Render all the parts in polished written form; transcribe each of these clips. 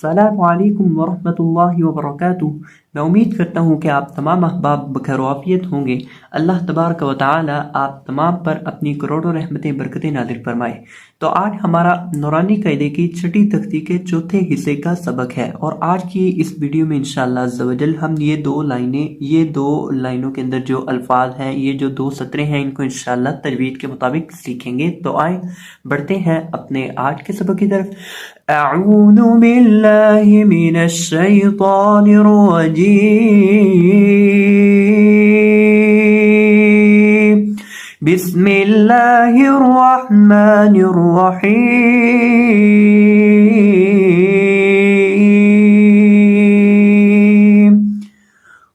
अस्सलामु अलैकुम वरहमतुल्लाहि वबरकातुह। मैं उम्मीद करता हूँ कि आप तमाम अहबाब बखैरियत होंगे। अल्लाह तबारक व तआला आप तमाम पर अपनी करोड़ों रहमतें बरकतें नाज़िल फरमाए। तो आज हमारा नूरानी कायदे की छठी तख्ती के चौथे हिस्से का सबक है और आज की इस वीडियो में इंशाअल्लाह अज़्ज़वजल हम ये दो लाइनों के अंदर जो अल्फाज हैं, ये जो दो सतरें हैं, इनको इंशाअल्लाह तजवीद के मुताबिक सीखेंगे। तो आए बढ़ते हैं अपने आज के सबक की तरफ। अऊज़ु बिल्लाहि मिनश शैतानिर रजीम। बिस्मिल्लाहिर रहमानिर रहीम।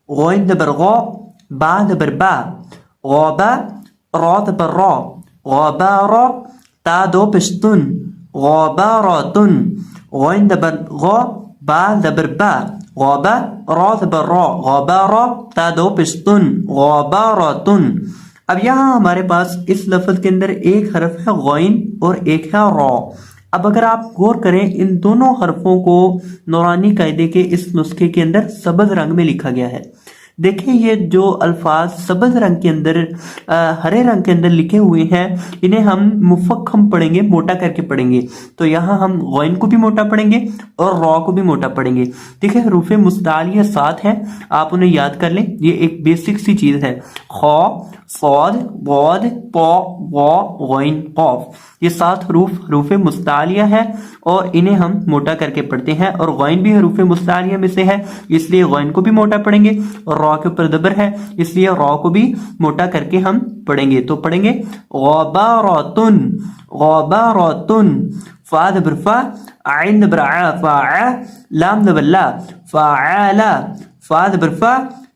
गौइन दबर गौ, बा दबर बा, गौबा, रौ दबर रौ, गौबारा, ता दो पिस्तुन, गौबारातुन। गौइन दबर गौ, बा दबर बा, गौबा, रौ दबर रौ, गौबारा, ता दो पिस्तुन, गौबारातुन। अब यहाँ हमारे पास इस लफ्ज के अंदर एक हरफ है गौइन और एक है रौ। अब अगर आप गौर करें, इन दोनों हरफों को नूरानी कायदे के इस नुस्खे के अंदर सब्ज़ रंग में लिखा गया है। देखिए, ये जो अल्फाज सब्ज़ रंग के अंदर हरे रंग के अंदर लिखे हुए हैं, इन्हें हम मुफक्खम पढ़ेंगे, मोटा करके पढ़ेंगे। तो यहाँ हम गौइन को भी मोटा पढ़ेंगे और रौ को भी मोटा पढ़ेंगे। देखिए, हरूफ मुस्तालिया 7 हैं, आप उन्हें याद कर लें। ये एक बेसिक सी चीज़ है। खौ, सौद, बौद, पौ, वौ, गौइन, कौफ, ये 7 हरूफ मुस्तालिया है और इन्हें हम मोटा करके पढ़ते हैं। और गौइन भी हरूफ मुस्तालिया में से है, इसलिए गौइन को भी मोटा पढ़ेंगे। और रौ के ऊपर दबर है, इसलिए रौ को भी मोटा करके हम पढ़ेंगे। तो पढ़ेंगे गौबारातुन, गौबारातुन। फा दबर फा, आइन दबर आ, फा, लाम दबर ला, फाला। फा दबर फा,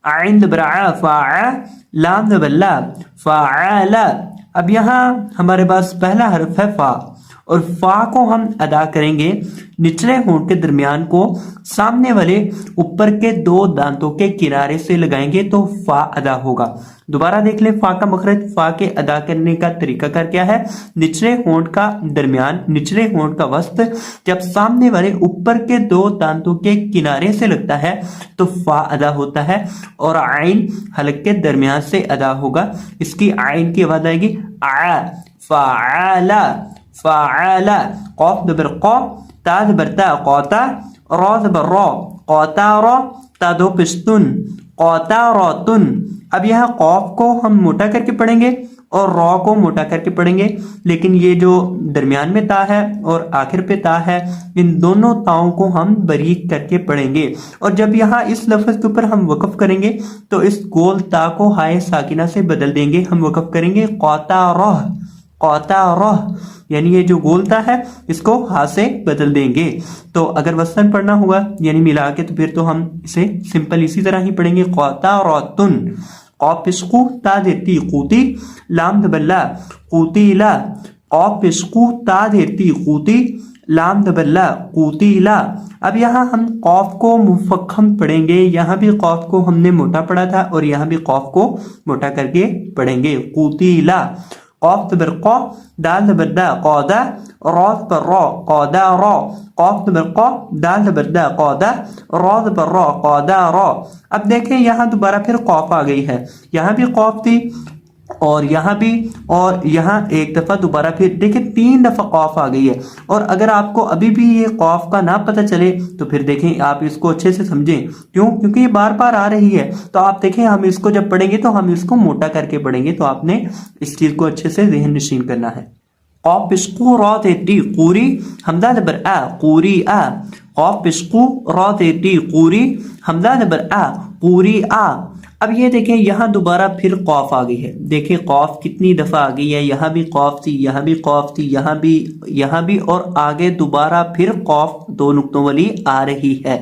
आइन दबर आ, फा, लाम दबर ला, फाला। अब यहाँ हमारे पास पहला हरफ है फा और फा को हम अदा करेंगे निचले होंठ के दरमियान को सामने वाले ऊपर के 2 दांतों के किनारे से लगाएंगे तो फा अदा होगा। दोबारा देख लें, फा का मखरज, फा के अदा करने का तरीका कर क्या है? निचले होंठ का दरमियान, निचले होंठ का वस्त जब सामने वाले ऊपर के 2 दांतों के किनारे से लगता है तो फा अदा होता है और आइन हलक के दरमियान से अदा होगा। इसकी आइन की आवाज आएगी आ, फाला, फाला। कौफ दबर कौ, ता दबर ता, कौता, रौ दबर रौ, कौतारा, ता दो पिस्तुन, कौतारातुन। अब यहाँ कौफ को हम मोटा करके पढ़ेंगे और रौ को मोटा करके पढ़ेंगे, लेकिन ये जो दरमियान में ता है और आखिर पे ता है, इन दोनों ताओं को हम बारीक करके पढ़ेंगे। और जब यहाँ इस लफ्ज के ऊपर हम वक़फ़ करेंगे तो इस गोल ता को हाय साकिना से बदल देंगे। हम वक़फ़ करेंगे कौतारह, कौतारह, यानी ये जो गोलता है इसको हा से बदल देंगे। तो अगर वसन पढ़ना होगा यानी मिला के, तो फिर तो हम इसे सिंपल इसी तरह ही पढ़ेंगे कौतारातुन। कौफ पिस्कू, ता देती कूती, लाम दबल्ला, कूतीला। कौफ पिस्कू, ता देती कूती, लाम दबल्ला, कूतीला। अब यहाँ हम कौफ को मुफक्खम पढ़ेंगे। यहाँ भी कौफ को हमने मोटा पढ़ा था और यहाँ भी कौफ को मोटा करके पढ़ेंगे, कूतीला। कौफ दबर कौ, दाल दबर दा, कौदा, रौ दबर रौ, कौदा रौ। कौफ दबर कौ, दाल दबर दा, कौदा, रौ दबर रौ, कौदा रौ। अब देखें, यहाँ दोबारा फिर कौफ आ गई है। यहाँ भी कौफ थी और यहाँ भी, और यहाँ एक दफ़ा दोबारा फिर देखें 3 दफ़ा कौफ आ गई है। और अगर आपको अभी भी ये कौफ का ना पता चले तो फिर देखें आप इसको अच्छे से समझें। क्यों? क्योंकि ये बार बार आ रही है। तो आप देखें, हम इसको जब पढ़ेंगे तो हम इसको मोटा करके पढ़ेंगे। तो आपने इस चीज़ को अच्छे से ज़हन नशीन करना है। कौफ पिस्कू, रौ देती कूरी, हमदा दबर आ, कूरी आ। कौफ पिस्कू, रौ देती कूरी, हमदा दबर आ, कूरी आ। अब ये देखें, यहाँ दोबारा फिर कौफ आ गई है। देखिए कौफ कितनी दफ़ा आ गई है। यहाँ भी कौफ थी, यहाँ भी कौफ थी, यहाँ भी और आगे दोबारा फिर कौफ 2 नुक्तों वाली आ रही है।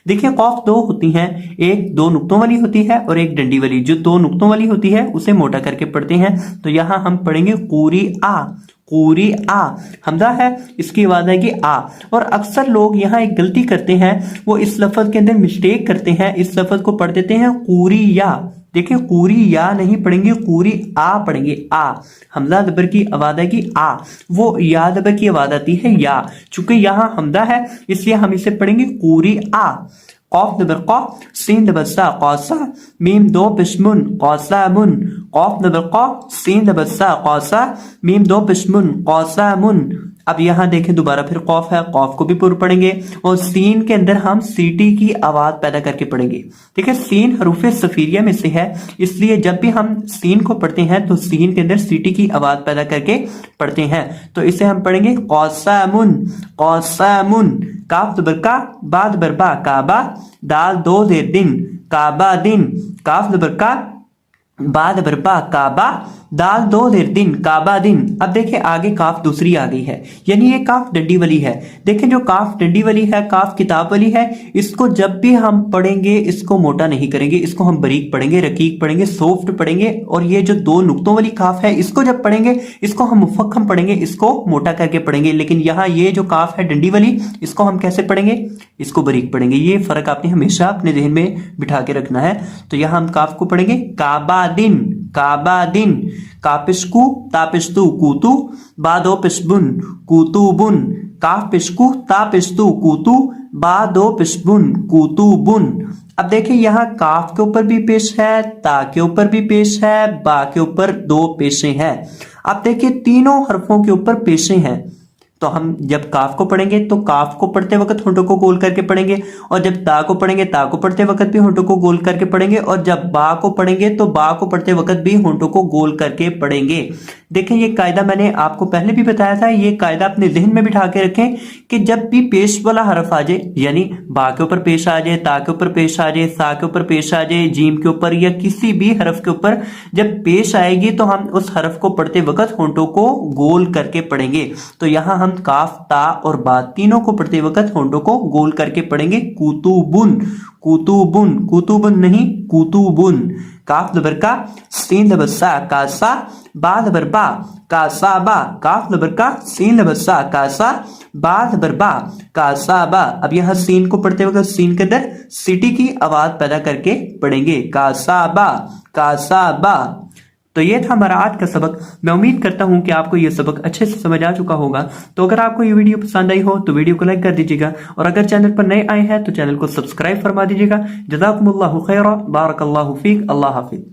देखिए कौफ 2 होती हैं, एक 2 नुक्तों वाली होती है और एक डंडी वाली। जो 2 नुक्तों वाली होती है उसे मोटा करके पढ़ते हैं। तो यहाँ हम पढ़ेंगे कूरी आ, قوری آ حمزہ ہے اس کی آواز آئے گی آ. اور اکثر لوگ یہاں ایک غلطی کرتے ہیں وہ اس لفظ کے اندر مسٹیک کرتے ہیں اس لفظ کو پڑھ دیتے ہیں قوری یا. دیکھیں قوری یا نہیں پڑھیں گے قوری آ پڑھیں گے آ. حمزہ زبر کی آواز آئے گی آ وہ یا زبر کی آواز آتی ہے یا. چونکہ یہاں حمزہ ہے اس لیے ہم اسے پڑھیں گے قوری آ. قاف زبر قا سین زبر سا قاسا میم دو پشمن قاسامن. قاف زبر قا سین زبر سا قاسا میم دو پشمن قاسامن. اب یہاں دیکھیں دوبارہ پھر قاف ہے قاف کو بھی پر پڑھیں گے اور سین کے اندر ہم سیٹی کی آواز پیدا کر کے پڑھیں گے. ٹھیک ہے سین حروف صفیریہ میں سے ہے اس لیے جب بھی ہم سین کو پڑھتے ہیں تو سین کے اندر سیٹی کی آواز پیدا کر کے پڑھتے ہیں. تو اسے ہم پڑھیں گے قاسامن قاسامن. کاف زبر کا با زبر با کعبہ دال دو زیر دن کعبہ دن. کاف زبر کا با زبر با کعبہ دال دو زیر دن کعبہ دن. اب دیکھیں آگے کاف دوسری آ گئی ہے یعنی یہ کاف ڈنڈی والی ہے. دیکھیں جو کاف ڈنڈی والی ہے کاف کتاب والی ہے اس کو جب بھی ہم پڑھیں گے اس کو موٹا نہیں کریں گے. اس کو ہم باریک پڑھیں گے رقیق پڑھیں گے سافٹ پڑھیں گے. اور یہ جو دو نقطوں والی کاف ہے اس کو جب پڑھیں گے اس کو ہم مفخم پڑھیں گے اس کو موٹا کر کے پڑھیں گے. لیکن یہاں یہ جو کاف ہے ڈنڈی والی اس کو ہم کیسے پڑھیں گے اس کو باریک پڑھیں گے. یہ فرق آپ نے ہمیشہ اپنے ذہن میں بٹھا کے رکھنا ہے. تو یہاں ہم کاف کو پڑھیں گے کعبہ دن کعبہ دن. کاپشکو تاپشتو کوتو بادو پشبن کوتو بن. کاف پشکو تاپشتو کوتو بادو پشبن کوتو بن. اب دیکھیں یہاں کاف کے اوپر بھی پیش ہے تا کے اوپر بھی پیش ہے با کے اوپر دو پیشیں ہیں. اب دیکھیں تینوں حرفوں کے اوپر پیشیں ہیں. تو ہم جب کاف کو پڑھیں گے تو کاف کو پڑھتے وقت ہونٹوں کو گول کر کے پڑھیں گے اور جب تا کو پڑھیں گے تا کو پڑھتے وقت بھی ہونٹوں کو گول کر کے پڑھیں گے اور جب با کو پڑھیں گے تو با کو پڑھتے وقت بھی ہونٹوں کو گول کر کے پڑھیں گے. دیکھیں یہ قاعدہ میں نے آپ کو پہلے بھی بتایا تھا. یہ قاعدہ اپنے ذہن میں بٹھا کے رکھیں کہ جب بھی پیش والا حرف آ جائے یعنی با کے اوپر پیش آ جائے تا کے اوپر پیش آ جائے سا کے اوپر پیش آ جائے جیم کے اوپر یا کسی بھی حرف کے اوپر جب پیش آئے گی تو ہم اس حرف کو پڑھتے وقت ہونٹوں کو گول کر کے پڑھیں گے. تو یہاں ہم کاف تا اور با تینوں کو پڑھتے وقت ہونٹوں کو گول کر کے پڑھیں گے کوتوبن کوتوبن. کوتوبن نہیں کوتوبن. کاف زبر کا سین زبر سا کاسا با زبر با کاسا با. کاف زبر کا سین زبر سا کاسا با زبر با کاسا با. اب یہاں سین کو پڑھتے وقت سین کے اندر سیٹی کی آواز پیدا کر کے پڑھیں گے کاسا با کاسا با. تو یہ تھا ہمارا آج کا سبق. میں امید کرتا ہوں کہ آپ کو یہ سبق اچھے سے سمجھ آ چکا ہوگا. تو اگر آپ کو یہ ویڈیو پسند آئی ہو تو ویڈیو کو لائک کر دیجیے گا اور اگر چینل پر نئے آئے ہیں تو چینل کو سبسکرائب فرما دیجیے گا. جزاکم اللہ خیرا بارک اللہ فیک. اللہ حافظ.